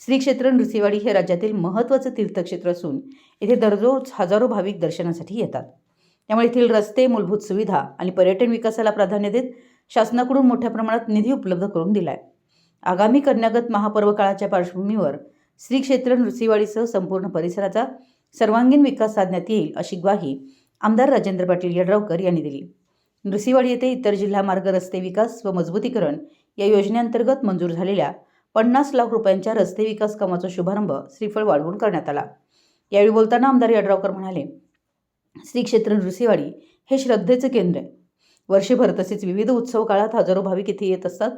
श्री क्षेत्र नृसिंहवाडी हे राज्यातील महत्त्वाचे तीर्थक्षेत्र असून येथे दररोज हजारो भाविक दर्शनासाठी येतात। त्यामुळे येथील रस्ते, मूलभूत सुविधा आणि पर्यटन विकासाला प्राधान्य देत शासनाकडून मोठ्या प्रमाणात निधी उपलब्ध करून दिलाय। आगामी कन्यागत महापर्व काळाच्या पार्श्वभूमीवर श्री क्षेत्र नृसिंहवाडीसह संपूर्ण परिसराचा सर्वांगीण विकास साधण्यात येईल अशी ग्वाही आमदार राजेंद्र पाटील यड्रावकर यांनी दिली। नृसिंहवाडी येथे इतर जिल्हा मार्ग रस्ते विकास व मजबूतीकरण या योजनेअंतर्गत मंजूर झालेल्या 50 लाख रुपयांच्या रस्ते विकास कामाचा शुभारंभ श्रीफळ वाढवून करण्यात आला। यावेळी बोलताना आमदार यड्रावकर म्हणाले, श्री क्षेत्र नृसिंहवाडी हे श्रद्धेचे केंद्र आहे। वर्षभर तसेच विविध उत्सव काळात हजारो भाविक इथे येत असतात।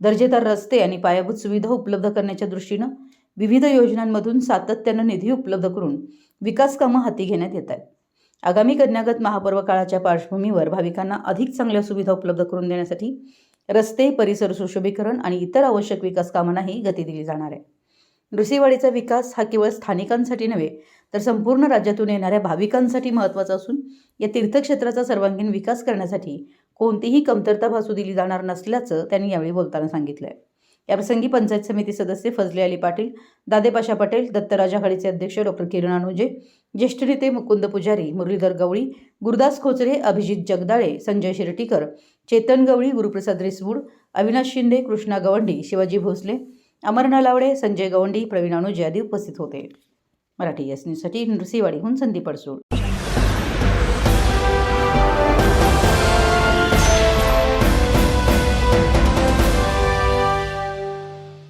दर्जेदार रस्ते आणि पायाभूत सुविधा उपलब्ध करण्याच्या दृष्टीने विविध योजनांमधून सातत्याने निधी उपलब्ध करून विकास कामे हाती घेण्यात येत आहेत। आगामी कन्यागत महापर्व काळाच्या पार्श्वभूमीवर भाविकांना अधिक चांगल्या सुविधा उपलब्ध करून देण्यासाठी रस्ते, परिसर सुशोभीकरण आणि इतर आवश्यक विकास कामांनाही गती दिली जाणार आहे। नृसिंहवाडीचा विकास हा केवळ स्थानिकांसाठी नव्हे तर संपूर्ण राज्यातून येणाऱ्या भाविकांसाठी महत्त्वाचा असून या तीर्थक्षेत्राचा सर्वांगीण विकास करण्यासाठी कोणतीही कमतरता भासू दिली जाणार नसल्याचं त्यांनी यावेळी बोलताना सांगितलंय। याप्रसंगी पंचायत समिती सदस्य फजले अली पाटील, दादेपाशा पटेल, दत्तराज आघाडीचे अध्यक्ष डॉक्टर किरण अनुजे, ज्येष्ठ नेते मुकुंद पुजारी, मुरलीधर गवळी, गुरुदास खोचरे, अभिजित जगदाळे, संजय शिरटीकर, चेतन गवळी, गुरुप्रसाद रिसवूड, अविनाश शिंदे, कृष्णा गवंडी, शिवाजी भोसले, अमर नलावडे, संजय गवंडी, प्रवीण अनुजे आदी उपस्थित होते। मराठी एस न्यूजसाठी नृसिंहवाडीहून संदीप अडसूळ।